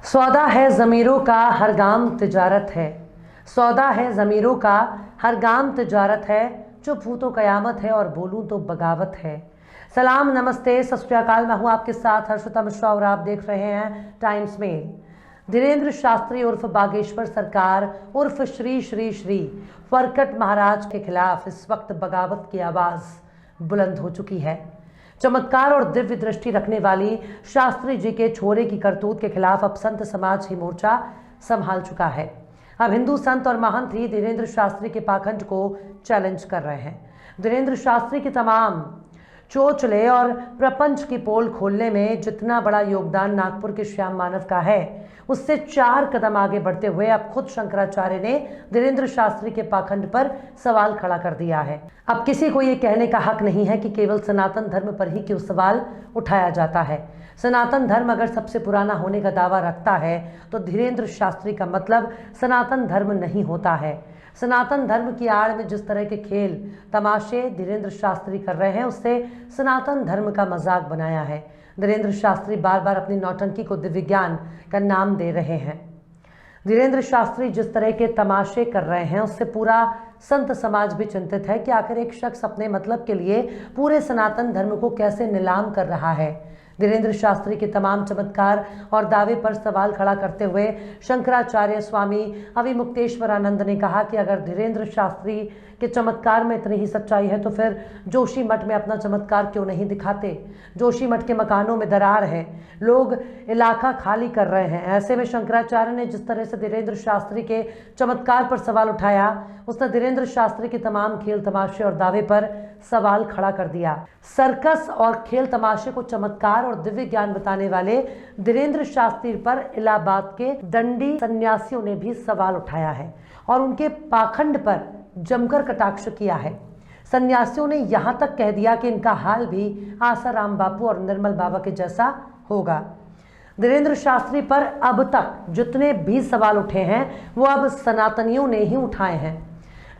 सौदा है ज़मीरों का हर गाम तिजारत है। सौदा है ज़मीरों का हर गाम तिजारत है। चुप हूँ तो क़यामत है और बोलूँ तो बगावत है। सलाम, नमस्ते, सत श्री अकाल। मैं हूँ आपके साथ हर्षिता मिश्रा और आप देख रहे हैं टाइम्स मेल। धीरेन्द्र शास्त्री उर्फ बागेश्वर सरकार उर्फ श्री श्री श्री फरकट महाराज के खिलाफ इस वक्त बगावत की आवाज़ बुलंद हो चुकी है। चमत्कार और दिव्य दृष्टि रखने वाली शास्त्री जी के छोरे की करतूत के खिलाफ अब संत समाज ही मोर्चा संभाल चुका है। अब हिंदू संत और महंत ही धीरेन्द्र शास्त्री के पाखंड को चैलेंज कर रहे हैं। धीरेन्द्र शास्त्री की तमाम चोचले और प्रपंच की पोल खोलने में जितना बड़ा योगदान नागपुर के श्याम मानव का है, उससे 4 कदम आगे बढ़ते हुए अब खुद शंकराचार्य ने धीरेन्द्र शास्त्री के पाखंड पर सवाल खड़ा कर दिया है। अब किसी को ये कहने का हक नहीं है कि केवल सनातन धर्म पर ही क्यों सवाल उठाया जाता है। सनातन धर्म अगर सबसे पुराना होने का दावा रखता है तो धीरेन्द्र शास्त्री का मतलब सनातन धर्म नहीं होता है। सनातन धर्म की आड़ में जिस तरह के खेल तमाशे धीरेन्द्र शास्त्री कर रहे हैं, उससे सनातन धर्म का मजाक बनाया है। धीरेन्द्र शास्त्री बार बार अपनी नौटंकी को दिव्य ज्ञान का नाम दे रहे हैं। धीरेन्द्र शास्त्री जिस तरह के तमाशे कर रहे हैं, उससे पूरा संत समाज भी चिंतित है कि आखिर एक शख्स अपने मतलब के लिए पूरे सनातन धर्म को कैसे नीलाम कर रहा है। धीरेन्द्र शास्त्री के तमाम चमत्कार और दावे पर सवाल खड़ा करते हुए शंकराचार्य स्वामी अविमुक्तेश्वरानंद ने कहा कि अगर धीरेन्द्र शास्त्री के चमत्कार में इतनी ही सच्चाई है तो फिर जोशी मठ में अपना चमत्कार क्यों नहीं दिखाते। जोशी मठ के मकानों में दरार है, लोग इलाका खाली कर रहे हैं। ऐसे में शंकराचार्य ने जिस तरह से धीरेन्द्र शास्त्री के चमत्कार पर सवाल उठाया, उसने धीरेन्द्र शास्त्री के तमाम खेल तमाशे और दावे पर सवाल खड़ा कर दिया। सर्कस और खेल तमाशे को चमत्कार और दिव्य ज्ञान बताने वाले धीरेन्द्र शास्त्री पर इलाहाबाद के दंडी सन्यासियों ने भी सवाल उठाया है और उनके पाखंड पर जमकर कटाक्ष किया है। सन्यासियों ने यहाँ तक कह दिया कि इनका हाल भी आसाराम बापू और निर्मल बाबा के जैसा होगा। धीरेन्द्र शास्त्री पर अब तक जितने भी सवाल उठे हैं वो अब सनातनियों ने ही उठाए हैं।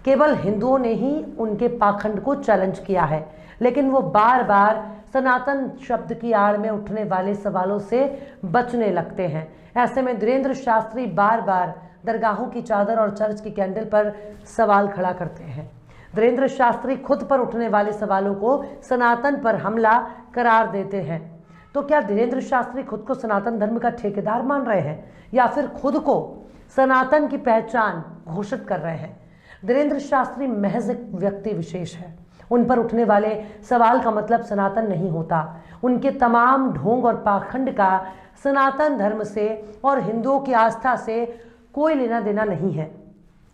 केवल हिंदुओं ने ही उनके पाखंड को चैलेंज किया है, लेकिन वो बार बार सनातन शब्द की आड़ में उठने वाले सवालों से बचने लगते हैं। ऐसे में धीरेन्द्र शास्त्री बार बार दरगाहों की चादर और चर्च की कैंडल पर सवाल खड़ा करते हैं। धीरेन्द्र शास्त्री खुद पर उठने वाले सवालों को सनातन पर हमला करार देते हैं। तो क्या धीरेन्द्र शास्त्री खुद को सनातन धर्म का ठेकेदार मान रहे हैं या फिर खुद को सनातन की पहचान घोषित कर रहे हैं? धीरेन्द्र शास्त्री महज एक व्यक्ति विशेष है। उन पर उठने वाले सवाल का मतलब सनातन नहीं होता। उनके तमाम ढोंग और पाखंड का सनातन धर्म से और हिंदुओं की आस्था से कोई लेना देना नहीं है,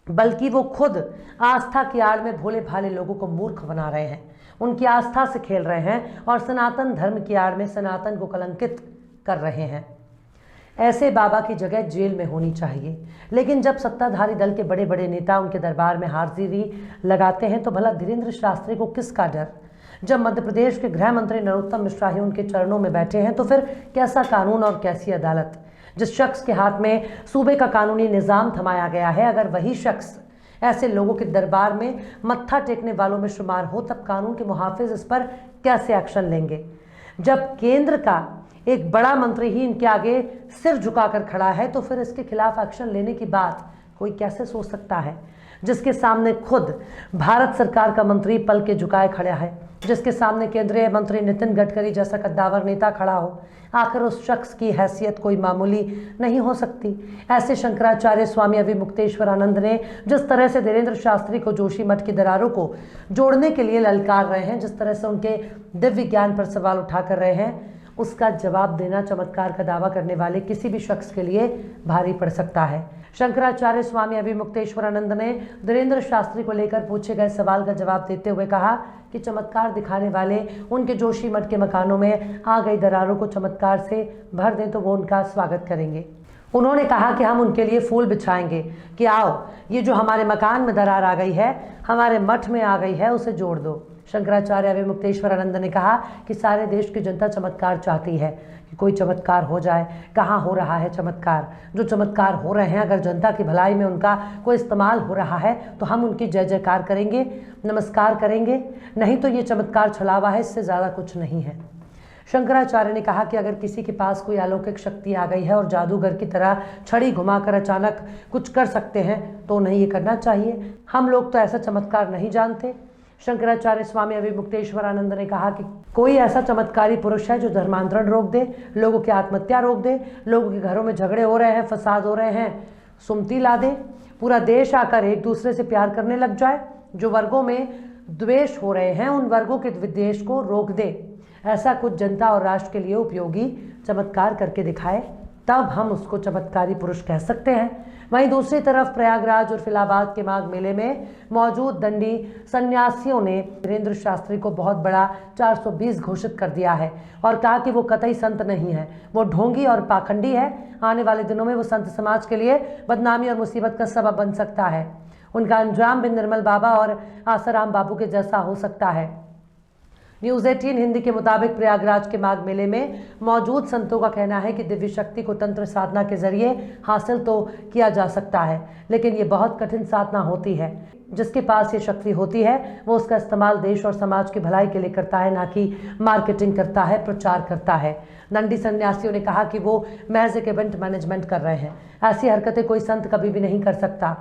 बल्कि वो खुद आस्था की आड़ में भोले भाले लोगों को मूर्ख बना रहे हैं, उनकी आस्था से खेल रहे हैं और सनातन धर्म की आड़ में सनातन को कलंकित कर रहे हैं। ऐसे बाबा की जगह जेल में होनी चाहिए। लेकिन जब सत्ताधारी दल के बड़े बड़े नेता उनके दरबार में हाजिरी लगाते हैं तो भला धीरेन्द्र शास्त्री को किसका डर? जब मध्य प्रदेश के गृह मंत्री नरोत्तम मिश्रा ही उनके चरणों में बैठे हैं तो फिर कैसा कानून और कैसी अदालत? जिस शख्स के हाथ में सूबे का कानूनी निज़ाम थमाया गया है, अगर वही शख्स ऐसे लोगों के दरबार में मत्था टेकने वालों में शुमार हो, तब कानून के मुहाफिज इस पर कैसे एक्शन लेंगे? जब केंद्र का एक बड़ा मंत्री ही इनके आगे सिर झुकाकर खड़ा है तो फिर इसके खिलाफ एक्शन लेने की बात कोई कैसे सोच सकता है? जिसके सामने खुद भारत सरकार का मंत्री पल के झुकाए खड़ा है, जिसके सामने केंद्रीय मंत्री नितिन गडकरी जैसा कद्दावर नेता खड़ा हो, आखिर उस शख्स की हैसियत कोई मामूली नहीं हो सकती। ऐसे शंकराचार्य स्वामी अविमुक्तेश्वरानंद ने जिस तरह से धीरेन्द्र शास्त्री को जोशी मठ की दरारों को जोड़ने के लिए ललकार रहे हैं, जिस तरह से उनके दिव्य ज्ञान पर सवाल उठा कर रहे हैं, उसका जवाब देना चमत्कार का दावा करने वाले किसी भी शख्स के लिए भारी पड़ सकता है। शंकराचार्य स्वामी अविमुक्तेश्वरानंद ने धीरेन्द्र शास्त्री को लेकर पूछे गए सवाल का जवाब देते हुए कहा कि चमत्कार दिखाने वाले उनके जोशी मठ के मकानों में आ गई दरारों को चमत्कार से भर दें तो वो उनका स्वागत करेंगे। उन्होंने कहा कि हम उनके लिए फूल बिछाएंगे कि आओ, ये जो हमारे मकान में दरार आ गई है, हमारे मठ में आ गई है, उसे जोड़ दो। शंकराचार्य अविमुक्तेश्वरानंद ने कहा कि सारे देश की जनता चमत्कार चाहती है कि कोई चमत्कार हो जाए। कहाँ हो रहा है चमत्कार? जो चमत्कार हो रहे हैं, अगर जनता की भलाई में उनका कोई इस्तेमाल हो रहा है तो हम उनकी जय जयकार करेंगे, नमस्कार करेंगे। नहीं तो ये चमत्कार छलावा है, इससे ज़्यादा कुछ नहीं है। शंकराचार्य ने कहा कि अगर किसी के पास कोई अलौकिक शक्ति आ गई है और जादूगर की तरह छड़ी घुमाकर अचानक कुछ कर सकते हैं तो उन्हें ये करना चाहिए। हम लोग तो ऐसा चमत्कार नहीं जानते। शंकराचार्य स्वामी अविमुक्तेश्वरानंद ने कहा कि कोई ऐसा चमत्कारी पुरुष है जो धर्मांतरण रोक दे, लोगों की आत्महत्या रोक दे, लोगों के घरों में झगड़े हो रहे हैं, फसाद हो रहे हैं, सुमति ला दे, पूरा देश आकर एक दूसरे से प्यार करने लग जाए, जो वर्गों में द्वेष हो रहे हैं उन वर्गों के विद्वेष को रोक दे। ऐसा कुछ जनता और राष्ट्र के लिए उपयोगी चमत्कार करके दिखाए, तब हम उसको चमत्कारी पुरुष कह सकते हैं। वहीं दूसरी तरफ प्रयागराज और इलाहाबाद के माघ मेले में मौजूद दंडी सन्यासियों ने धीरेन्द्र शास्त्री को बहुत बड़ा 420 घोषित कर दिया है और कहा कि वो कतई संत नहीं है, वो ढोंगी और पाखंडी है। आने वाले दिनों में वो संत समाज के लिए बदनामी और मुसीबत का सबब बन सकता है। उनका अंजाम भी निर्मल बाबा और आसाराम बाबू के जैसा हो सकता है। न्यूज़ 18 हिंदी के मुताबिक प्रयागराज के माघ मेले में मौजूद संतों का कहना है कि दिव्य शक्ति को तंत्र साधना के जरिए हासिल तो किया जा सकता है, लेकिन ये बहुत कठिन साधना होती है। जिसके पास ये शक्ति होती है वो उसका इस्तेमाल देश और समाज की भलाई के लिए करता है, ना कि मार्केटिंग करता है, प्रचार करता है। दंडी सन्यासियों ने कहा कि वो महज एक इवेंट मैनेजमेंट कर रहे हैं। ऐसी हरकतें कोई संत कभी भी नहीं कर सकता।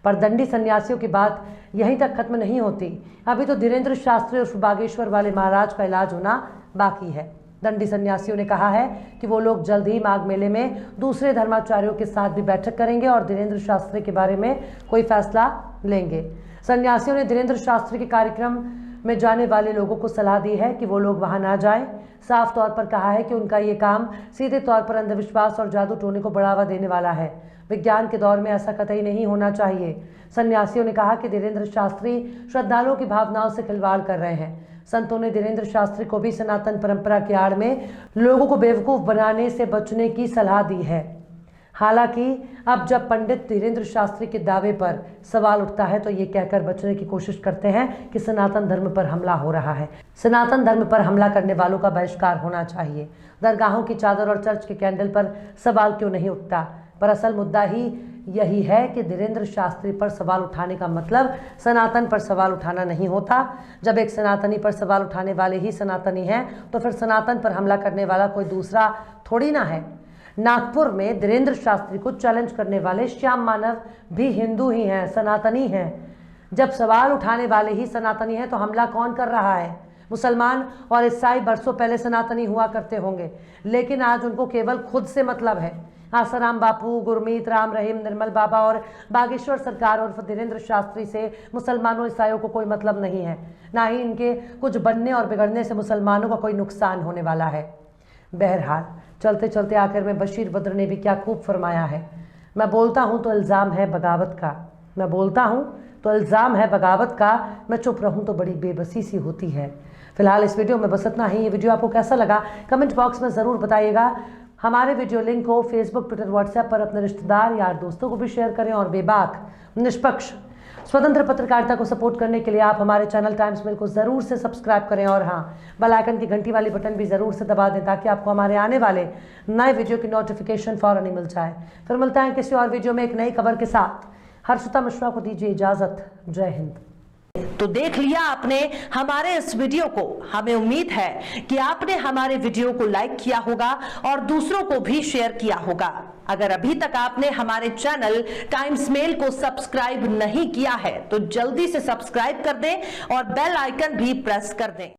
पर दंडी सन्यासियों की बात यहीं तक खत्म नहीं होती। अभी तो धीरेन्द्र शास्त्री और बागेश्वर वाले महाराज का इलाज होना बाकी है। दंडी सन्यासियों ने कहा है कि वो लोग जल्द ही माघ मेले में दूसरे धर्माचार्यों के साथ भी बैठक करेंगे और धीरेन्द्र शास्त्री के बारे में कोई फैसला लेंगे। सन्यासियों ने धीरेन्द्र शास्त्री के कार्यक्रम में जाने वाले लोगों को सलाह दी है कि वो लोग वहां ना जाएं। साफ तौर पर कहा है कि उनका ये काम सीधे तौर पर अंधविश्वास और जादू टोने को बढ़ावा देने वाला है। विज्ञान के दौर में ऐसा कतई नहीं होना चाहिए। सन्यासियों ने कहा कि धीरेन्द्र शास्त्री श्रद्धालुओं की भावनाओं से खिलवाड़ कर रहे हैं। संतों ने धीरेन्द्र शास्त्री को भी सनातन परंपरा की आड़ में लोगों को बेवकूफ बनाने से बचने की सलाह दी है। हालांकि अब जब पंडित धीरेन्द्र शास्त्री के दावे पर सवाल उठता है तो ये कहकर बचने की कोशिश करते हैं कि सनातन धर्म पर हमला हो रहा है। सनातन धर्म पर हमला करने वालों का बहिष्कार होना चाहिए। दरगाहों की चादर और चर्च के कैंडल पर सवाल क्यों नहीं उठता? पर असल मुद्दा ही यही है कि धीरेन्द्र शास्त्री पर सवाल उठाने का मतलब सनातन पर सवाल उठाना नहीं होता। जब एक सनातनी पर सवाल उठाने वाले ही सनातनी हैं तो फिर सनातन पर हमला करने वाला कोई दूसरा थोड़ी ना है। नागपुर में धीरेन्द्र शास्त्री को चैलेंज करने वाले श्याम मानव भी हिंदू ही हैं, सनातनी हैं। जब सवाल उठाने वाले ही सनातनी हैं तो हमला कौन कर रहा है? मुसलमान और ईसाई बरसों पहले सनातनी हुआ करते होंगे, लेकिन आज उनको केवल खुद से मतलब है। आसाराम बापू, गुरमीत राम रहीम, निर्मल बाबा और बागेश्वर सरकार और धीरेन्द्र शास्त्री से मुसलमानों ईसाइयों को कोई मतलब नहीं है, ना ही इनके कुछ बनने और बिगड़ने से मुसलमानों का कोई नुकसान होने वाला है। बहरहाल चलते चलते आखिर में बशीर बद्र ने भी क्या खूब फरमाया है, मैं बोलता हूँ तो इल्ज़ाम है बगावत का, मैं बोलता हूँ तो इल्ज़ाम है बगावत का, मैं चुप रहूँ तो बड़ी बेबसी सी होती है। फिलहाल इस वीडियो में बस इतना ही। ये वीडियो आपको कैसा लगा कमेंट बॉक्स में ज़रूर बताइएगा। हमारे वीडियो लिंक को फेसबुक, ट्विटर, व्हाट्सएप पर अपने रिश्तेदार, यार, दोस्तों को भी शेयर करें और बेबाक, निष्पक्ष, स्वतंत्र पत्रकारिता को सपोर्ट करने के लिए आप हमारे चैनल टाइम्स मेल को ज़रूर से सब्सक्राइब करें और हाँ, बेल आइकन की घंटी वाली बटन भी ज़रूर से दबा दें ताकि आपको हमारे आने वाले नए वीडियो की नोटिफिकेशन फ़ौरन ही मिल जाए। फिर मिलते हैं किसी और वीडियो में एक नई खबर के साथ। हर्षिता मिश्रा को दीजिए इजाज़त। जय हिंद। तो देख लिया आपने हमारे इस वीडियो को। हमें उम्मीद है कि आपने हमारे वीडियो को लाइक किया होगा और दूसरों को भी शेयर किया होगा। अगर अभी तक आपने हमारे चैनल टाइम्स मेल को सब्सक्राइब नहीं किया है तो जल्दी से सब्सक्राइब कर दें और बेल आइकन भी प्रेस कर दें।